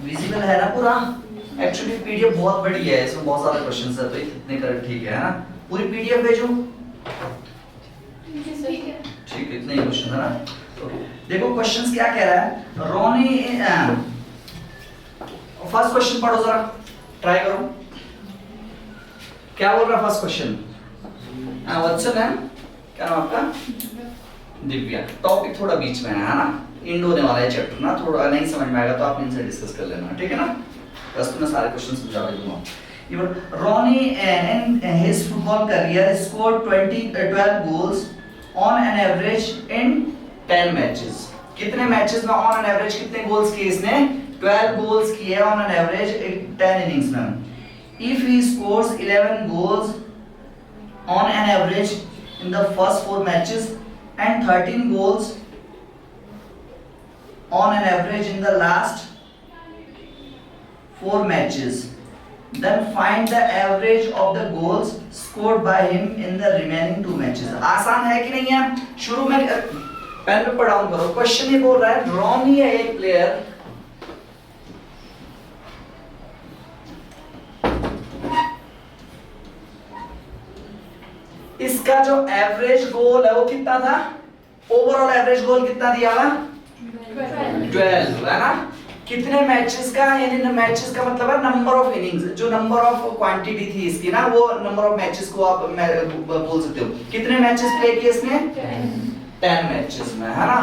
Visible है ना पूरा? एक्चुअली पीडीएफ बहुत बड़ी है, इसमें बहुत सारे क्वेश्चंस है, तो इतने कर ठीक है ना? पूरी पीडीएफ भेजूं? ठीक है, इतने ही क्वेश्चन है ना? तो देखो क्वेश्चंस क्या कह रहा है। रोनी फर्स्ट क्वेश्चन पढ़ो जरा, ट्राई करो। क्या बोल रहा first question? What's your name? क्या नाम आपका? दिव्या। टॉपिक थोड़ा बीच में है ना, इंड होने वाला है चैप्टर ना, थोड़ा नहीं समझ में आएगा तो आप इनसे डिस्कस कर लेना, ठीक है ना? बस तो मैं सारे क्वेश्चन समझा दूंगा। Even Ronnie in his football career scored 12 goals on an average in 10 matches. कितने मैचेस में on an average कितने गोल्स किए इसने? 12 गोल्स किए on an average 10 innings में. If he scores 11 goals on an average in the first 4 matches and 13 goals on an average in the last 4 matches, then find the average of the goals scored by him in the remaining 2 matches. आसान है कि नहीं है? शुरू में pen पे down करो। Question ये बोल रहा है रॉनी है एक प्लेयर, इसका जो एवरेज गोल है वो कितना था? ओवरऑल एवरेज गोल कितना दिया हुआ? 12 है ना? कितने मैचेस का, यानी मैचेस का मतलब है नंबर ऑफ इनिंग्स, जो नंबर ऑफ क्वांटिटी थी इसकी ना, वो नंबर ऑफ मैचेस को आप बोल सकते हो। कितने मैचेस प्ले किए इसने? 10 मैचेस में, है ना?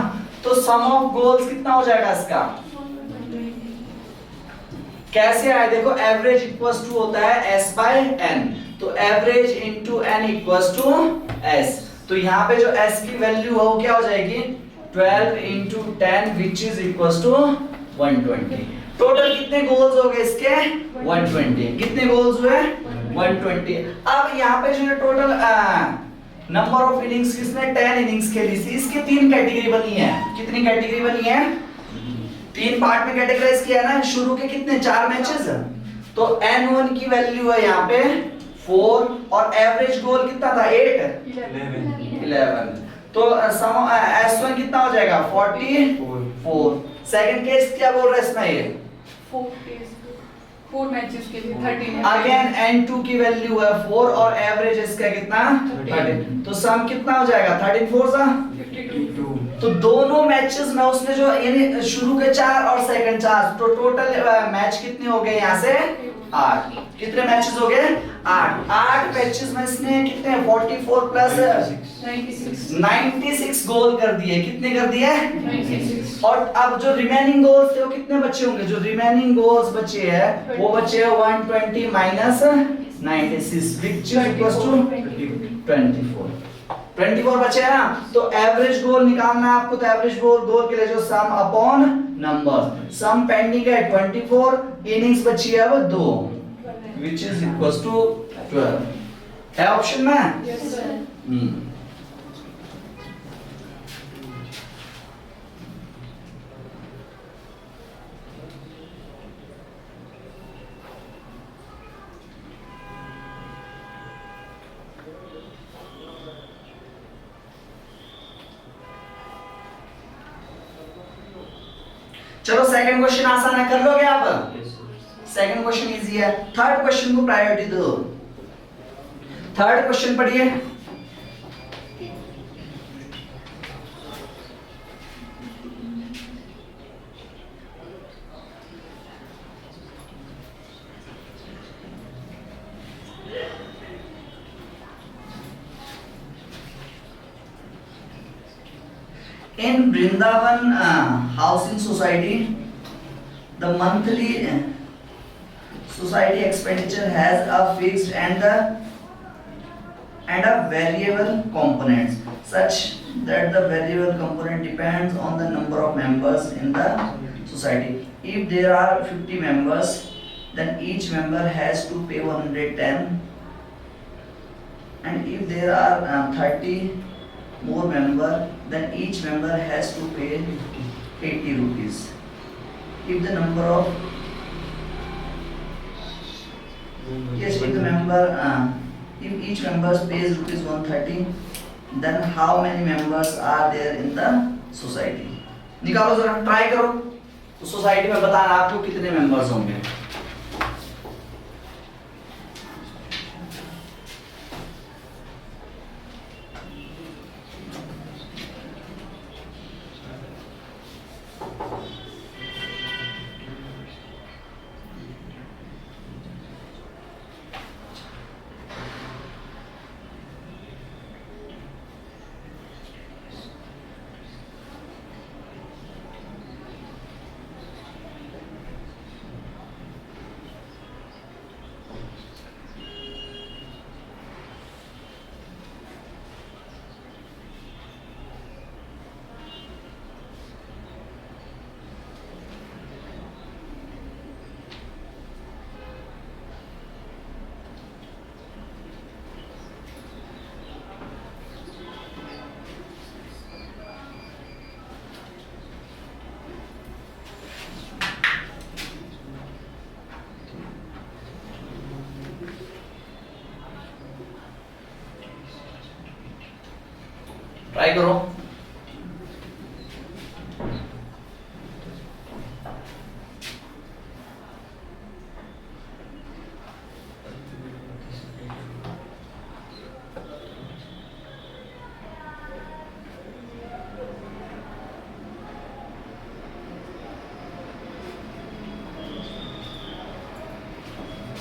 तो सम ऑफ गोल्स कितना हो जाएगा इसका? कैसे आए देखो, एवरेज इक्वल्स टू होता है s बाय n, तो average into n equals to s। तो यहाँ पे जो s की वैल्यू है वो क्या हो जाएगी? 12 into 10 which is equals to 120। Total कितने गोल्स हो गए इसके? 120। कितने गोल्स हुए? 120। अब यहाँ पे जो टोटल नंबर ऑफ इनिंग्स किसने 10 इनिंग्स खेली थी, इसकी 3 कैटेगरी बनी है। कितनी कैटेगरी बनी है? 3 पार्ट में कैटेगराइज किया ना। शुरू के कितने 4 मैचेस, तो n1 की वैल्यू है यहाँ पे 4 और एवरेज गोल कितना था 8 11। तो s1 कितना हो जाएगा 44। सेकंड केस क्या बोल रहा है इसमें, ये 4 मैचेस के लिए 13। अगेन n2 की वैल्यू है 4 और एवरेज इसका कितना 13। तो सम कितना हो जाएगा 13 4 सा 52। तो दोनों मैचेस में उसने जो यानी शुरू के 4 और सेकंड 4, तो टोटल मैच कितने हो गए यहाँ से 8। कितने मैचेस हो गए 8 मैचेस में इसने कितने 44 प्लस 96 गोल कर दिए। कितने कर दिए 96। और अब जो रिमेनिंग गोल्स थे वो कितने बचे होंगे? जो रिमेनिंग गोल्स बचे हैं वो बचे 120 minus 96 which is equals to 24 बचे हैं ना। तो एवरेज गोल निकालना है आपको, तो एवरेज गोल के लिए जो सम अपॉन नंबर, सम पेंडिंग है 24, इनिंग्स बची है वो 2 व्हिच इज इक्वल्स टू 12 है ऑप्शन में। Yes sir. चलो सेकंड क्वेश्चन आसान है, कर लोगे आप? सेकंड क्वेश्चन इजी है। थर्ड क्वेश्चन को प्रायोरिटी दो। थर्ड क्वेश्चन पढ़िए। In Vrindavan Housing Society, the monthly society expenditure has a fixed and a variable components such that the variable component depends on the number of members in the society. If there are 50 members, then each member has to pay 110, and if there are 30 more member, then each member has to pay 80 rupees. If the number of if the member if each member pays rupees 130, then how many members are there in the society? निकालो जरा, try करो। तो society में बताना आपको कितने members होंगे। Try करो।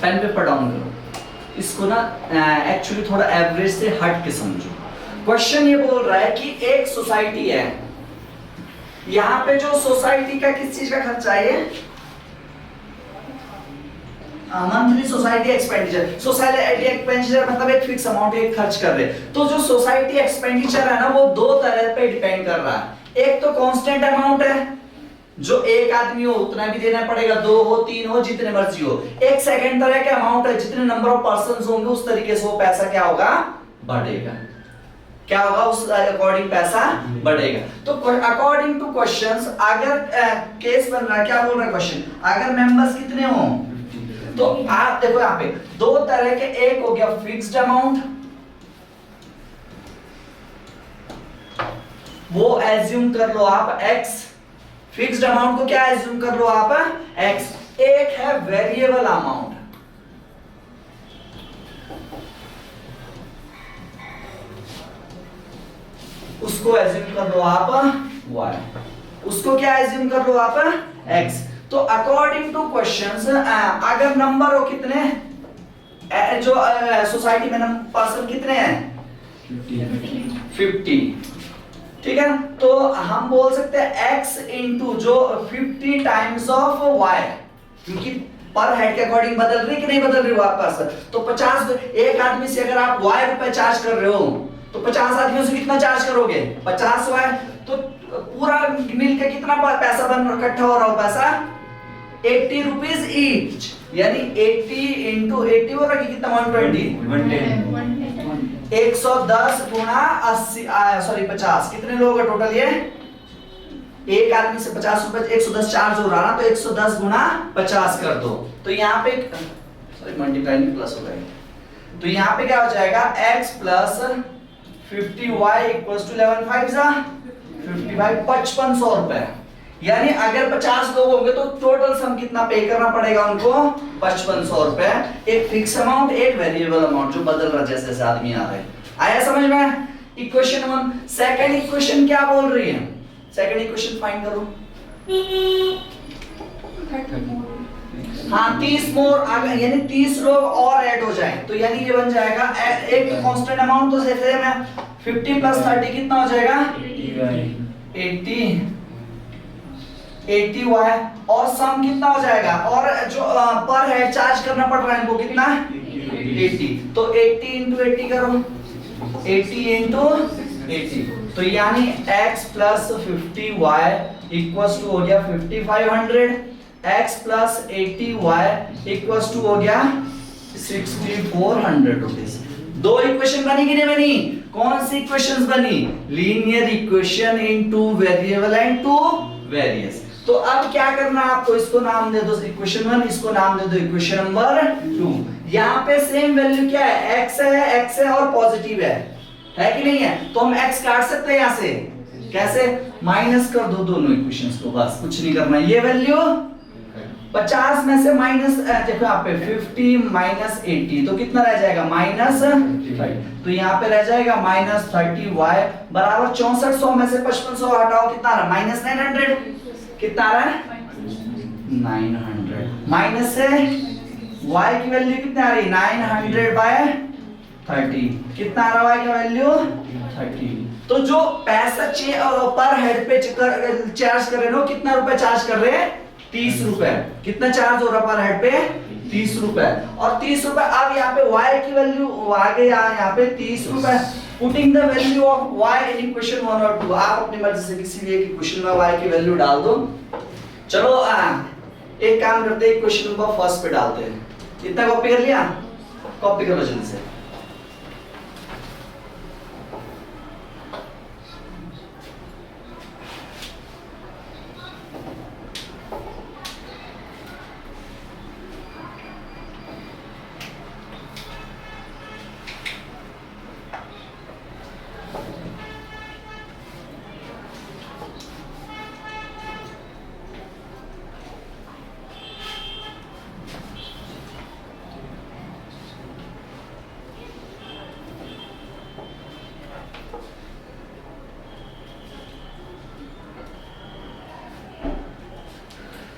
पेन पेपर डाउन करो। इसको ना एक्चुअली थोड़ा एवरेज से हट के समझो। क्वेश्चन ये बोल रहा है कि एक सोसाइटी है, यहां पे जो सोसाइटी का किस चीज का खर्चा है, monthly society expenditure. Society expenditure मतलब एक फिक्स अमाउंट एक खर्च कर रहे। तो जो सोसाइटी एक्सपेंडिचर है ना वो दो तरह पे डिपेंड कर रहा है। एक तो कांस्टेंट अमाउंट है, जो एक आदमी हो उतना भी देना पड़ेगा, दो हो तीन हो जितने मर्जी हो। एक सेकंड तरह का अमाउंट है, जितने नंबर ऑफ पर्संस होंगे उस तरीके से वो पैसा क्या होगा, बढ़ेगा। क्या होगा, उस अकॉर्डिंग पैसा बढ़ेगा। तो अकॉर्डिंग टू क्वेश्चंस अगर केस बन रहा है, क्या बोल रहा है क्वेश्चन, अगर मेंबर्स कितने हो तो आप देखो यहाँ पे दो तरह के, एक हो गया फिक्स्ड अमाउंट, वो एज्यूम कर लो आप x, फिक्स्ड अमाउंट को क्या एज्यूम कर लो आप x। एक है वेरिएबल अमाउंट, उसको एज्यूम कर लो आप y, उसको क्या एज्यूम कर लो आप x। तो अकॉर्डिंग टू क्वेश्चंस अगर नंबर हो कितने, जो सोसाइटी में पर्सन कितने हैं 50, ठीक है। तो हम बोल सकते हैं x इंटू जो 50 टाइम्स ऑफ y, क्योंकि पर हेड के अकॉर्डिंग बदल रही कि नहीं बदल रही वो आपका। तो 50, एक आदमी से अगर आप y रुपए चार्ज कर रहे हो तो 50 आदमियों से कितना चार्ज करोगे 50 y। तो पूरा मिलकर कितना पैसा बन इकट्ठा हो रहा हो पैसा 80 रुपीज ईच, यानी 80 इंटू 80 हो रहा है कितना 110 गुना 80 सॉरी 50, कितने लोग हैं टोटल, ये एक आदमी से 50 रुपए 110 चार्ज हो रहा ना, तो 110 गुना 50 कर दो। तो यहाँ पे सॉरी मल्टीप्लाई नहीं प्लस हो गया। तो यहाँ पे क्या हो जाएगा x plus 50y equals to 11 5 55 5500 रुपए। यानी अगर 50 लोग होंगे तो टोटल सम कितना पे करना पड़ेगा उनको 5500 रुपए। एक फिक्स अमाउंट, एक वेरिएबल अमाउंट जो बदल रहा जैसे जैसे आदमी आ रहे हैं। आया समझ में इक्वेशन 1। सेकंड इक्वेशन क्या बोल रही है, सेकंड इक्वेशन फाइंड करो। हाँ 30 मोर, यानी 30 लोग और ऐड हो जाए तो यानी ये बन जाएगा एक तो कांस्टेंट अमाउंट तो सेम है 50 प्लस 30 कितना हो जाएगा 80 y और सम कितना हो जाएगा, और जो पर हेड चार्ज करना पड़ रहा है इनको कितना 80। तो 80 इंटू 80 करो, 80 इंटू 80, तो यानी x plus 50y equals to हो गया 5500, x plus 80y equals to हो गया 6400 रुपीस। दो इक्वेशन बनी कि नहीं बनी, कौन सी इक्वेशंस बनी, linear equation in two variable and two variables. तो अब क्या करना है आपको, इसको नाम दे दो इक्वेशन 1, इसको नाम दे दो इक्वेशन नंबर 2। यहाँ पे सेम वैल्यू क्या है x है और पॉजिटिव है कि नहीं है, तो हम x काट सकते हैं यहाँ से, कैसे? माइनस कर दो दोनों इक्वेशंस को, बस कुछ नहीं करना। ये वैल्यू 50 में से माइनस, देखो यहाँ पे 50 माइनस 80 तो कितना रह जाएगा? माइनस 30। तो यहाँ पे रह जाएगा माइनस 30 y बराबर 6400 में से 5500 हटाओ, कितना रहा? माइनस 900। कितना रहा? 900। माइनस से y की वैल्यू कितना आ रही? 900 बाय 30। कितना आ रहा y का वैल्यू? 30। तो जो पैसा पर हेड पे चार्ज कर रहे हो, कितना रुपए चार्ज कर रहे हैं? 30 रुपए। कितना चार्ज हो रहा पर हेड पे? 30 रुपए। और 30 रुपए अब यहाँ पे y की वैल्यू आगे यहाँ पे 30 रुपए। Putting the value of y in equation 1 और 2, आप अपनी मर्जी से किसी भी एक इक्वेशन में y की वैल्यू डाल दो। चलो एक काम करते हैं, इक्वेशन नंबर फर्स्ट पे डालते हैं। इतना कॉपी कर लिया? कॉपी करो जल्दी से।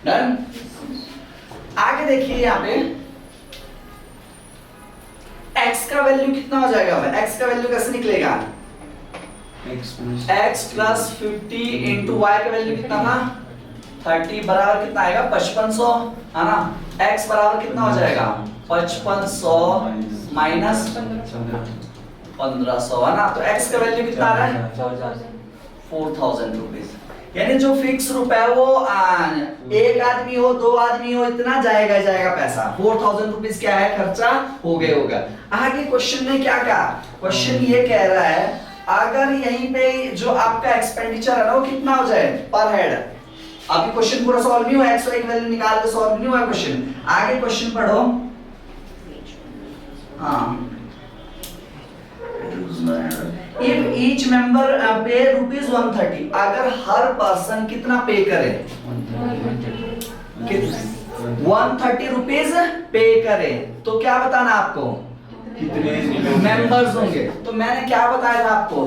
डन। आगे देखिए यहाँ पे x का वैल्यू कितना हो जाएगा? x का वैल्यू कैसे निकलेगा? x प्लस 50 इंटू y का वैल्यू कितना था? 30 बराबर कितना आएगा? 5500, है ना? x बराबर कितना हो जाएगा? 5500 माइनस 1500, है ना? तो x का वैल्यू कितना आ रहा है? 4000 रुपीज। यानी जो फिक्स रुपए है वो एक आदमी हो, दो आदमी हो, इतना जाएगा पैसा। 4000 रुपीज क्या है? खर्चा हो गया होगा। आगे क्वेश्चन ने क्या कहा? क्वेश्चन ये कह रहा है अगर यहीं पे जो आपका एक्सपेंडिचर है ना वो कितना हो जाए पर हेड। अभी क्वेश्चन पूरा सॉल्व नहीं हुआ, x की वैल्यू निकाल के सॉल्व नहीं हुआ क्वेश्चन। आगे क्वेश्चन पढ़ो। हाँ, If each member pay rupees 130, अगर हर पर्सन कितना पे करे? 130 रुपीज पे करे, तो क्या बताना आपको? कितने मेंबर्स होंगे? तो मैंने क्या बताया था आपको?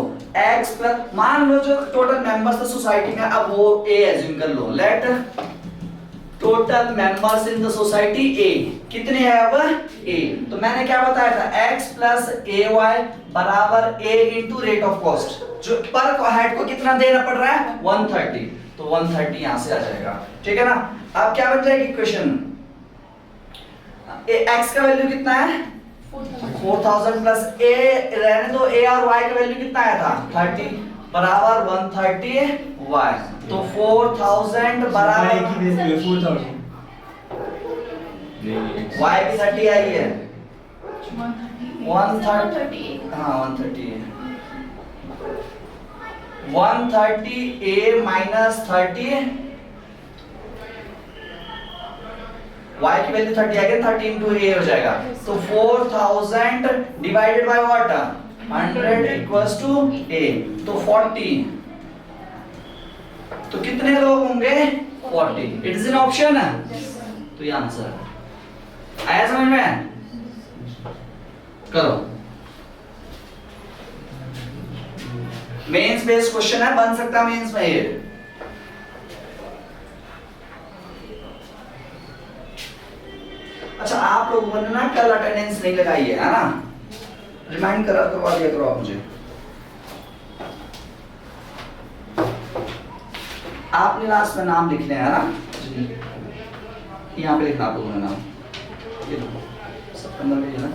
x प्लस, मान लो जो टोटल मेंबर्स थे सोसाइटी में, अब वो a एज्यूम कर लो। Let total members in the society a कितने हैं? अब a। तो मैंने क्या बताया था? x प्लस ay बराबर a into rate of cost. जो पर हेड को कितना देना पड़ रहा है? 130। तो 130 यहां से आ जाएगा, ठीक है ना? अब क्या बन जाएगी इक्वेशन? x का वैल्यू कितना है? 4000 प्लस a रहने दो, a और y का वैल्यू कितना आया था? 30 बराबर 130 y। तो 4000 बराबर y की 30 आई है, 130, हाँ 130 है। 130 a माइनस 30 y की वैल्यू 30 आएगी, 30 इंटू a हो जाएगा। तो 4000 divided by what? 100 equals to a। तो 40। तो कितने लोग होंगे? 40। It is an option. तो ये आंसर आया समझ में? करो। मेंस बेस्ड क्वेश्चन है, बन सकता है मेंस में ये। अच्छा, आप लोगों ने ना कल अटेंडेंस नहीं लगाई है ना? रिमाइंड करवा दिया करो आप मुझे। आपने लास्ट में नाम लिखने हैं ना? यहाँ पे लिखना आप लोगों ने नाम। ये देखो सितंबर में है ना?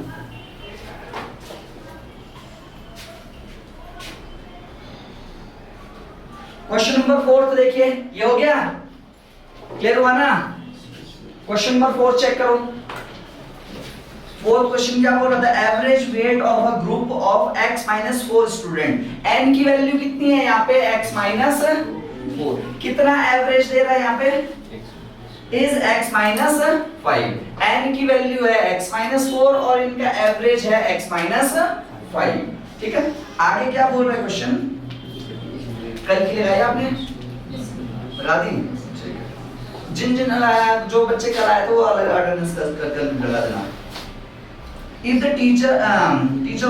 क्वेश्चन नंबर 4 देखिए, ये हो गया? क्लियर हुआ ना? क्वेश्चन नंबर 4 चेक करो। फोर्थ क्वेश्चन क्या बोल रहा था? Average weight of a group of x minus 4 student. n की वैल्यू कितनी है यहाँ पे? x minus 4। कितना एवरेज दे रहा है यहाँ पे? Is x minus 5। n की वैल्यू है x माइनस 4 और इनका एवरेज है x माइनस 5। ठीक है, आगे क्या बोल रहा है क्वेश्चन? कल की लगाई आपने? लगा दी? जिन जिन जो बच्चे कल आए थे वो अलग अटेंडेंस कर लगा देना। If the teacher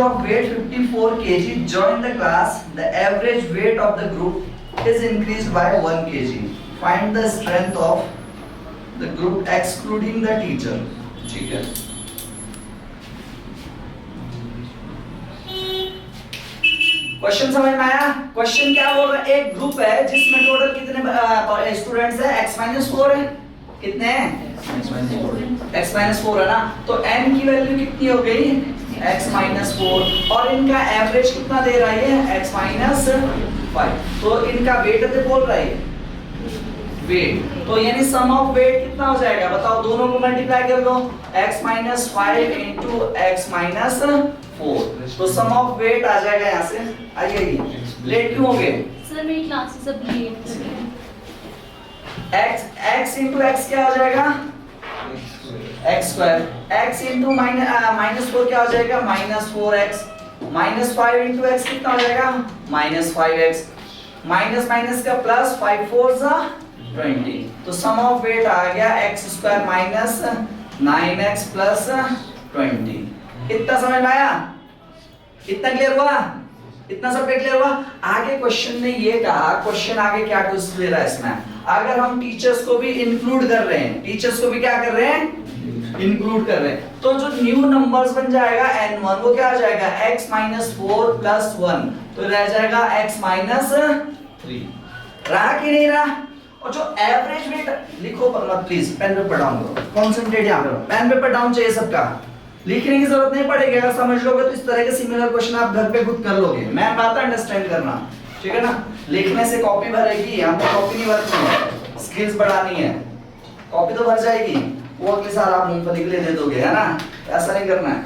of weight 54 kg join the class, the average weight of the group is increased by 1 kg. Find the strength of the group excluding the teacher. ठीक है। क्वेश्चन समझ में आया? क्वेश्चन क्या बोल रहा है? एक ग्रुप है जिसमें टोटल कितने स्टूडेंट्स है? x-4 है। कितने हैं? x-4 है ना, तो n की वैल्यू कितनी हो गई? x-4 और इनका एवरेज कितना दे रहा है? x-5। तो इनका वेट दे बोल रहा है वेट, तो यानी सम ऑफ वेट कितना हो जाएगा बताओ? दोनों को मल्टीप्लाई कर दो, x-5 into x-4, तो सम ऑफ वेट आ जाएगा यहाँ से। आइए लेट क्यों हो गए सर? मेरी क्लासेस अब लेट कर रही हैं। x into x क्या हो जाएगा? x square. x into -4 क्या हो जाएगा? -4x। -5 into x कितना हो जाएगा? -5x। माइनस माइनस का प्लस, 5 4 जा 20। तो सम ऑफ वेट आ गया x square minus 9x plus 20। इतना समझ में आया? इतना क्लियर हुआ? इतना सब क्लियर हुआ? आगे क्वेश्चन ने ये कहा, क्वेश्चन आगे क्या ट्विस्ट दे रहा है इसमें, अगर हम टीचर्स को भी इंक्लूड कर रहे हैं, टीचर्स को भी क्या कर रहे हैं? इंक्लूड कर रहे हैं, तो जो न्यू नंबर्स बन जाएगा n1 वो क्या हो जाएगा? x-4 प्लस 1, तो रह जाएगा x-3। रहा कि नहीं रहा? और जो एवरेज वेट लिखो पर मत प्लीज, पेन पेपर डाउन करो, कंसंट्रेट यहां करो, पेन पेपर डाउन चाहिए सबका, लिखने की जरूरत नहीं पड़ेगी। अगर समझ लोगे तो इस तरह के सिमिलर क्वेश्चन आप घर पे खुद कर लोगे। मैं बात अंडरस्टैंड करना, ठीक है ना? लिखने से कॉपी भरेगी, हमको कॉपी नहीं भरनी है, स्किल्स बढ़ानी है। कॉपी तो भर जाएगी, वो अगले साल आप मूंगफली के लिए दे दोगे, है ना? ऐसा नहीं करना है।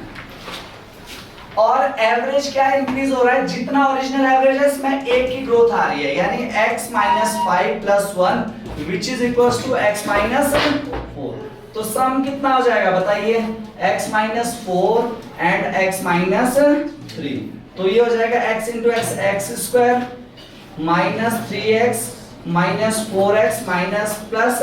और एवरेज क्या इंक्रीज हो रहा है? जितना ओरिजिनल एवरेज है इसमें एक की ग्रोथ आ रही है, यानी x-5 plus 1 which is equals to x-4। तो सम कितना हो जाएगा बताइए? x-4 एंड x-3, तो ये हो जाएगा x into x, x square minus 3x minus 4x minus plus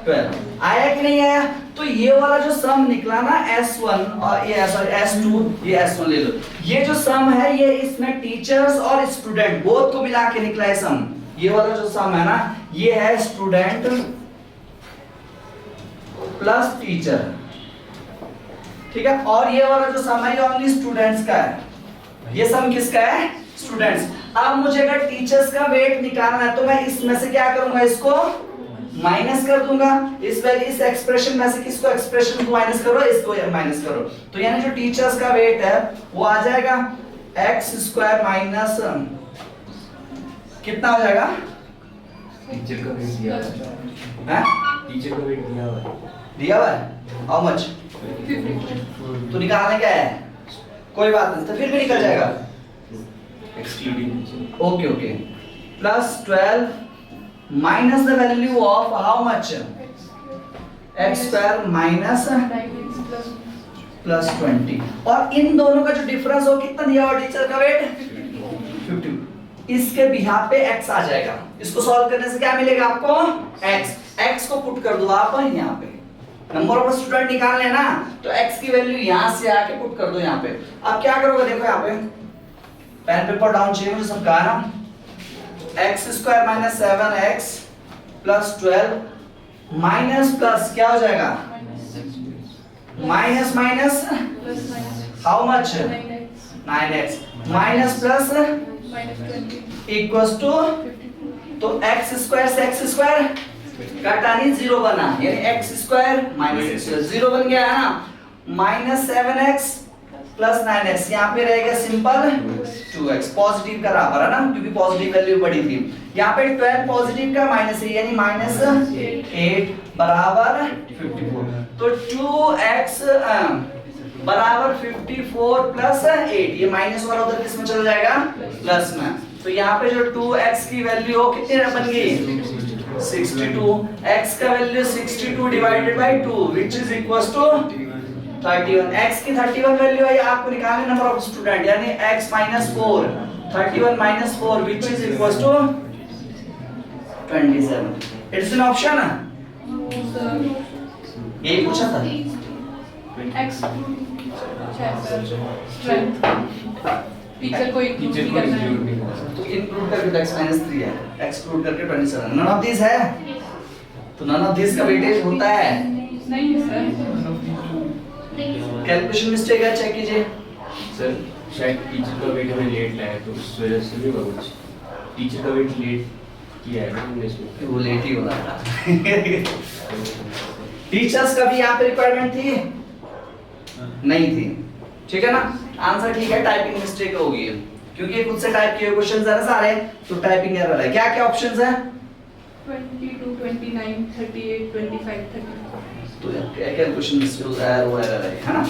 12। आया कि नहीं आया? तो ये वाला जो सम निकला ना S1 और ये सॉरी S2, ये S1 ले लो, ये जो सम है ये इसमें टीचर्स और स्टूडेंट बोथ को मिला के निकला है सम। ये वाला जो सम है ना ये है स्टूडेंट प्लस टीचर, ठीक है? और ये वाला जो सम है ये ओनली स्टूडेंट्स का है। ये सम किसका है? स्टूडेंट्स। अब मुझे अगर टीचर्स का वेट निकालना है तो मैं इसमें से क्या करूंगा? इसको माइनस कर दूंगा। इस वैल्यू इस एक्सप्रेशन में से किसको एक्सप्रेशन को माइनस करो, इसको माइनस करो, तो यानी जो टीचर्स का वेट है वो आ जाएगा x स्क्वायर माइनस कितना हो जाएगा? टीचर का वेट दिया हैं? टीचर का वेट दिया हुआ है। दिया हुआ है? How much? तो निकालना क्या है? कोई बात नहीं, तो फिर भी निकल जाएगा excluding. Okay okay, plus 12 minus the value of how much? x square minus plus 20। और इन दोनों का जो डिफरेंस हो कितना दिया हुआ टीचर का वेट? 50। इसके बिहाफ पे x आ जाएगा। इसको सॉल्व करने से क्या मिलेगा आपको? x को पुट कर दो आप यहाँ पे, नंबर ऑफ स्टूडेंट निकाल लेना, तो x की वैल्यू यहाँ से आके पुट कर दो यहाँ पे। अब क्या करोगे देखो यहाँ पे, पेन पेपर डाउन चाहिए मुझे सबका ना। x square minus 7x plus 12 minus plus क्या हो जाएगा? Minus minus how much? 9x minus plus equals to, तो x स्क्वायर से x स्क्वायर घटानी 0 बना, यानी x square minus x square 0 बन गया है ना, माइनस 7x प्लस 9x, यहाँ पे रहेगा सिंपल 2x, पॉजिटिव का बराबर है ना, क्योंकि पॉजिटिव वैल्यू बड़ी थी। यहाँ पे 12 पॉजिटिव का माइनस है, यानी माइनस 8 बराबर 54, तो 2x बराबर 54 प्लस 8, ये माइनस वाला उधर किस में चला जाएगा? प्लस में। तो यहाँ पे जो 2x की वैल्यू हो कितनी बन गई? 62। x का value 62 divided by 2 which is equals to 31। x की 31 वैल्यू है, आपको निकालनी नंबर ऑफ स्टूडेंट, यानी x -4 31 -4 which is equals to 27. It's an option है, यही पूछा था। X स्ट्रेंथ टीचर को इंक्लूड टीचर नहीं को करना इंक्लूड है। नहीं करना। तो इंक्लूड करके तो -3 है, एक्सक्लूड करके 27। नन ऑफ दिस है, तो नन ऑफ दिस का वेटेज होता है। नहीं है सर, कैलकुलेशन मिस्टेक है, चेक कीजिए। सर शायद टीचर का वेट हमें लेट लाया तो उस वजह से भी होगा कुछ। टीचर का वेट लेट किया है ना हमने इसमें। वो लेट ही हो रहा था। टीचर्स का भी यहाँ पे रिक्वायरमेंट थी, नहीं थी, ठीक है ना। आंसर ठीक है, टाइपिंग मिस्टेक होगी क्योंकि खुद से टाइप किए क्वेश्चंस है ना सारे, तो टाइपिंग एरर है। क्या क्या ऑप्शंस है? 22, 29, 38, 25, 30। तो कैलकुलेशन मिस्टेक वो एरर है ना।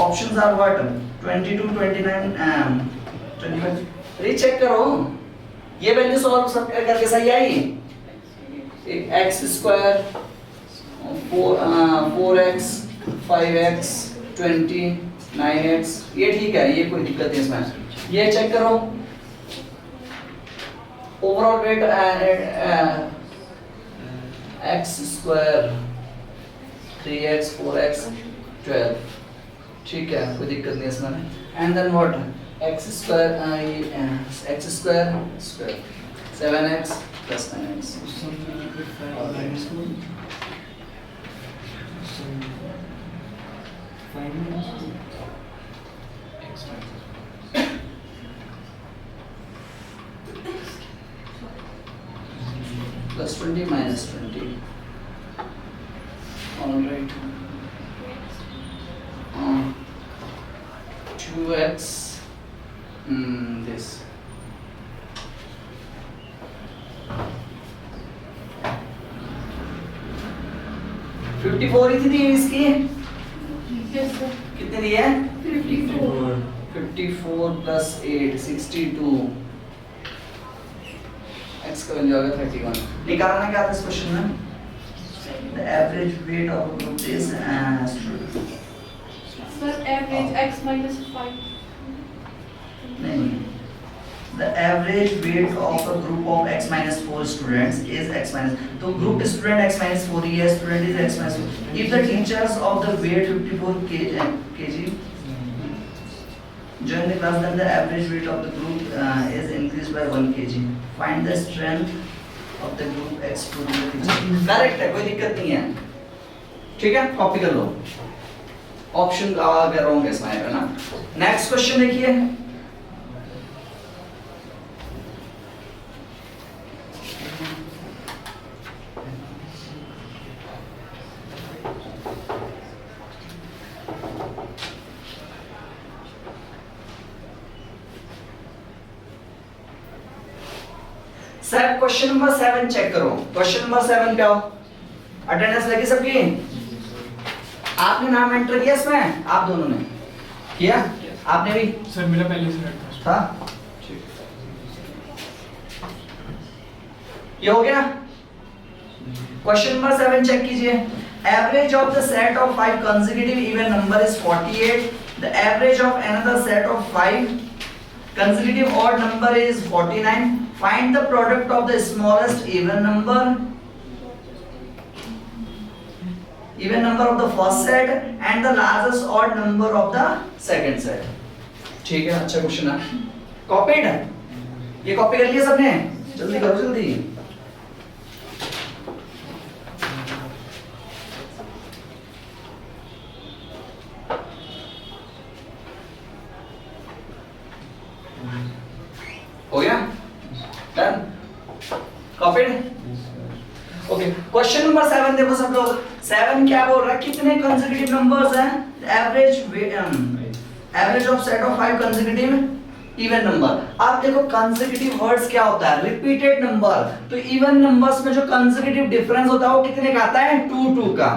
Options are what? 22, 29 25। रीचेक करो, ये वैल्यू सॉल्व सब करके सही आई। x square 4x 5x 20 9x, ये ठीक है, ये कोई दिक्कत नहीं इसमें। ये चेक करो, overall wait x square 3x 4x 12, ठीक है, कोई दिक्कत नहीं इसमें। And then what? x square x square square 7x plus 9x। Plus 20 minus 20. All right. 2x. This. Fifty four ही थी इसकी, Yes sir, कितनी दी है? 54। 54 प्लस 8 62। x का वैल्यू आ गया 31। निकालना क्या था इस क्वेश्चन में? The average weight of a group is Sir, average x minus 5. नहीं, the average weight of a group of x minus 4 students is x minus, तो ग्रुप स्टूडेंट x minus 4 ही है, student is x minus 4। if the teachers of the weight 54 kg join the class, then the average weight of the group is increased by 1 kg. Find the strength of the group excluding the teacher. Correct है, कोई दिक्कत नहीं है, ठीक है, copy कर लो। Option अगर wrong है इसमें आएगा ना। नेक्स्ट क्वेश्चन देखिए, सर क्वेश्चन नंबर 7 चेक करो। क्वेश्चन नंबर 7 क्या हो? अटेंडेंस लगी सबकी? आपने नाम एंटर किया इसमें? आप दोनों ने किया? आपने भी? सर मेरा पहले से रहता था। ये हो गया। क्वेश्चन नंबर 7 चेक कीजिए। Average of the set of 5 consecutive even number is 48. The average of another set of 5 consecutive odd number is 49. Find the product of the smallest even number of the first set and the largest odd number of the second set. ठीक है, अच्छा question है। Copied है, ये copy कर लिया सबने? जल्दी करो जल्दी। हो गया? Done? Copied? Okay, question number 7 देखो सब लोग। 7 क्या बोल रहा है? कितने कंसेक्यूटिव नंबर्स हैं? Average of set of 5 consecutive even number. अब देखो कंसेक्यूटिव वर्ड्स क्या होता है? Repeated number. तो इवन नंबर्स में जो कंसेक्यूटिव डिफरेंस होता है वो कितने का आता है? 2 का।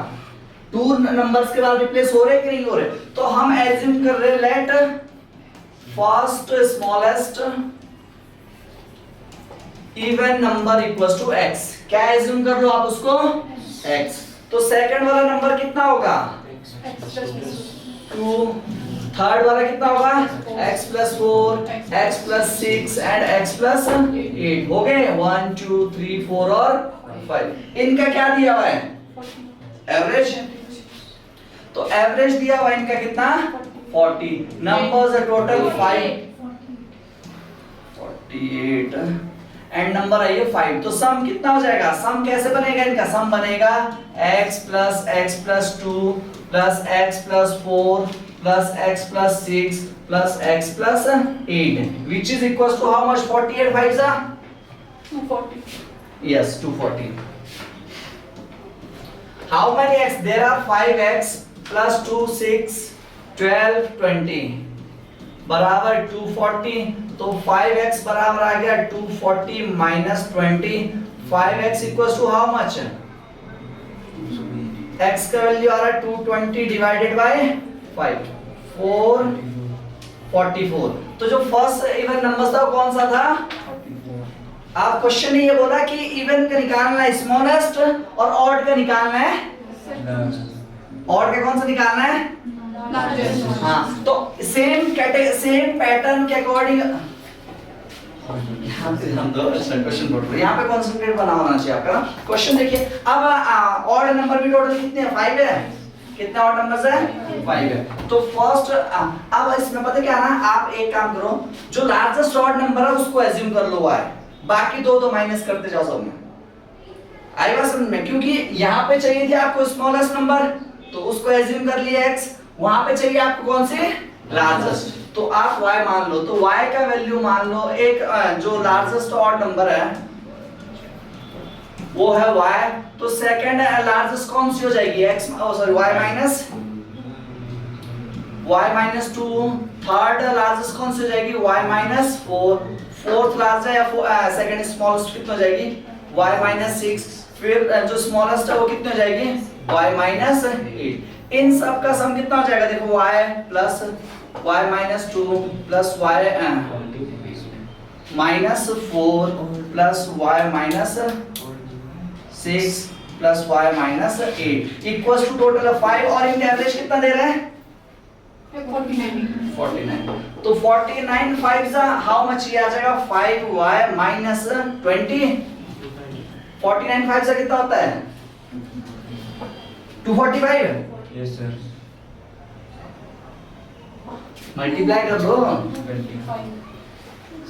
2 नंबर्स के बाद रिप्लेस हो रहे कि नहीं हो रहे? तो हम एज्यूम कर रहे let first smallest even number equals to x। क्या एज्यूम कर लो आप उसको? x। तो सेकंड वाला नंबर कितना होगा? 2 थर्ड वाला कितना होगा x plus 4, x plus 6 and x plus 8 हो गए 1 2 3 4 और 5। इनका क्या दिया हुआ है एवरेज, तो एवरेज दिया हुआ है इनका कितना 40, नंबर्स है टोटल 5 48 एंड नंबर है ये 5। तो सम कितना हो जाएगा, सम कैसे बनेगा इनका, सम बनेगा x plus 2 plus x plus 4 plus x plus 6 plus x plus 8 which is equals to how much, 48 5s are 240. yes 240. How many x, there are 5x plus 2 6 12 20 बराबर 240, तो 5x बराबर आ गया 240 minus 20, 5x equals to how much, x का value आ रहा है 220 divided by 5 444। तो जो first even number था वो कौन सा था, आप क्वेश्चन ने ये बोला कि इवन का निकालना है स्मॉलेस्ट और ऑड का निकालना है, ऑड का कौन सा निकालना है, Largest. हाँ तो सेम पैटर्न के अकॉर्डिंग हम दो क्वेश्चन बोल रहे हैं, यहाँ पे कॉन्सेंट्रेट बना होना चाहिए आपका ना। क्वेश्चन देखिए, अब ऑड नंबर भी टोटल कितने हैं 5 है, कितने ऑड नंबर्स है 5 है। तो फर्स्ट अब इसमें पता क्या ना, आप एक काम करो, जो लार्जेस्ट ऑड नंबर है उसको एज्यूम कर लो y, बाकी दो माइनस करते जाओ सब में, आई बात समझ में, क्योंकि यहाँ पे चाहिए थी आपको स्मॉलेस्ट नंबर तो उसको एज्यूम कर लिया x, वहां पे चाहिए आपको कौन से लार्जेस्ट, तो आप y मान लो, तो y का वैल्यू मान लो, एक जो लार्जेस्ट ऑड नंबर है वो है y, तो सेकंड लार्जेस्ट कौन सी हो जाएगी x, sorry y minus 2, third largest कौन सी हो जाएगी y माइनस 4, फोर्थ लार्जेस्ट या सेकंड स्मॉलेस्ट कितना हो जाएगी y माइनस 6, फिर जो स्मॉलेस्ट है वो कितनी हो जाएगी y माइनस 8। इन सब का सम कितना हो जाएगा, देखो y plus y minus 2 plus y minus 4 plus y minus 6 plus y minus 8 equals to total 5, और इनका एवरेज कितना दे रहे हैं 49। तो 49 5 हाउ मच ये आ जाएगा 5y माइनस 20, 49 5 से कितना होता है 245, यस सर मल्टीप्लाई कर दो,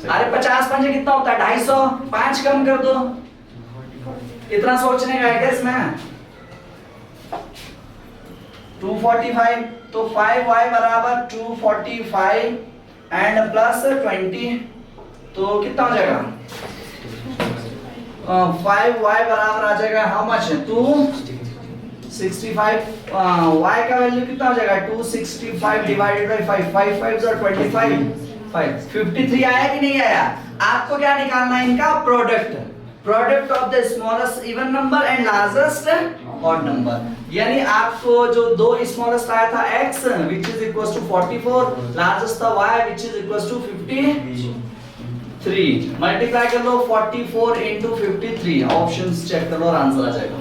अरे 50 पंजे कितना होता है 250, 5 कम कर दो, इतना सोचने का है क्या इसमें 245, तो 5y बराबर 245 एंड प्लस 20, तो कितना हो जाएगा 5y बराबर आ जाएगा हाउ मच 265, y का वैल्यू कितना हो जाएगा 265 डिवाइडेड बाय 5, 5 5 और 25 5, 53 आया कि नहीं आया। आपको क्या निकालना है इनका product of the smallest even number and largest odd number, यानी आपको जो दो स्मॉलेस्ट आया था x which is equals to 44, largest था y which is equals to 53, multiply कर लो 44 into 53, ऑप्शंस चेक कर लो और आंसर आ जाएगा।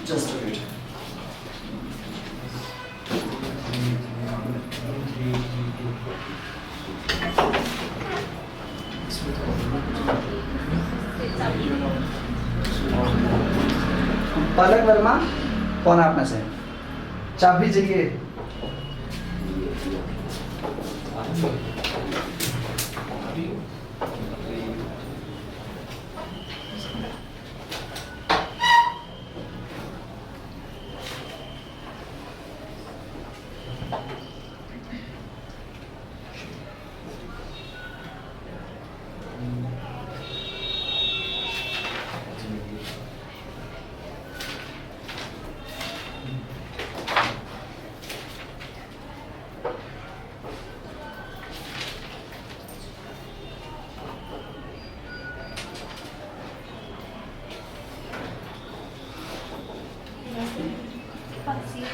Just a bit. पलक वर्मा कौन आप में से, चाबी चाहिए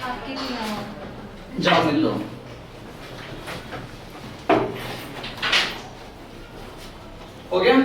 आपके लिए आओ। जाओ मिल लो। हो गया?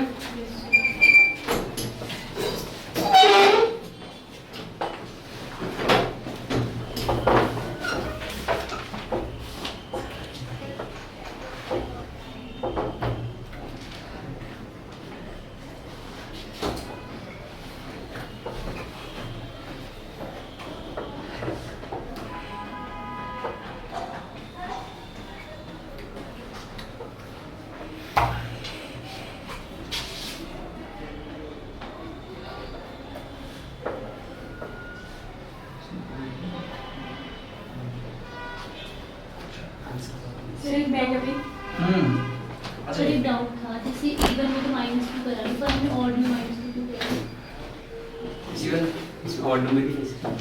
इवन इसमें ऑड नंबर भी ले सकते हैं।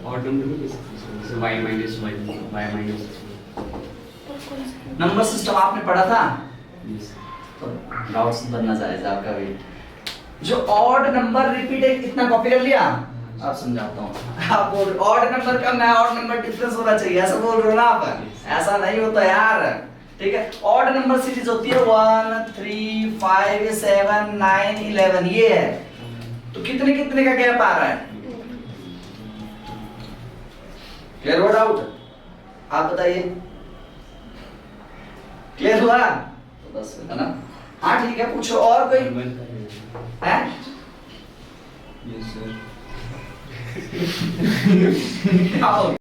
ऑड नंबर भी ले सकते हैं, जैसे y minus 1, y minus 3। Number system आपने पढ़ा था, यस तो डाउट्स बनना चाहिए आपका भी। जो ऑड नंबर रिपीट है इतना कॉपी कर लिया, आप समझाता हूँ। आप बोल ऑड नंबर का मैं ऑड नंबर डिफरेंस होना चाहिए, ऐसा बोल रहे हो ना आप? ऐसा नहीं होता यार, ठीक है। ऑड नंबर सीरीज होती है 1 3 5 7 9 11, ये है। तो कितने कितने का गैप आ रहा है? क्लियर हुआ डाउट? आप बताइए, क्लियर हुआ? तो बस है ना। हाँ ठीक है, पूछो और कोई है? Yes sir. क्या हो गया?